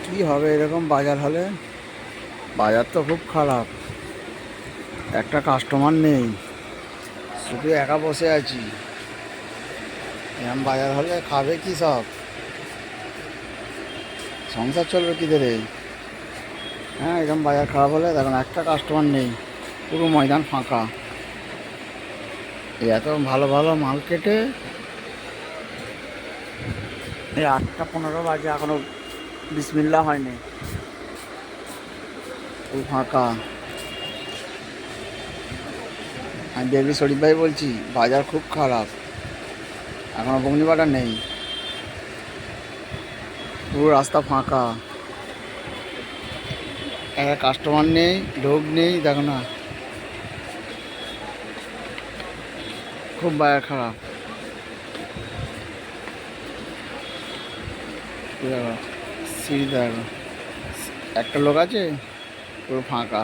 কি হবে এরকম বাজার হলে? বাজার তো খুব খারাপ, একটা কাস্টমার নেই, শুধু একা বসে আছি। এরকম বাজার হলে খাবে কি সব? সংসার চলবে কি করে? হ্যাঁ, এরকম বাজার খারাপ হলে দেখুন একটা কাস্টমার নেই, পুরো ময়দান ফাঁকা। এই এত ভালো ভালো মাল কেটে এই 8টা 15 বাজে এখনো বিসমিল্লা হয়নি, পুরো ফাঁকা। আমি দেবী শরীফ ভাই বলছি, বাজার খুব খারাপ, এখনো বগ্নিবাটা নেই, পুরো রাস্তা ফাঁকা, একটা কাস্টমার নেই, লোক নেই, দেখো না, খুব বাজার খারাপ। দেখো সিঁড়ি, দেখো একটা লোক আছে, পুরো ফাঁকা।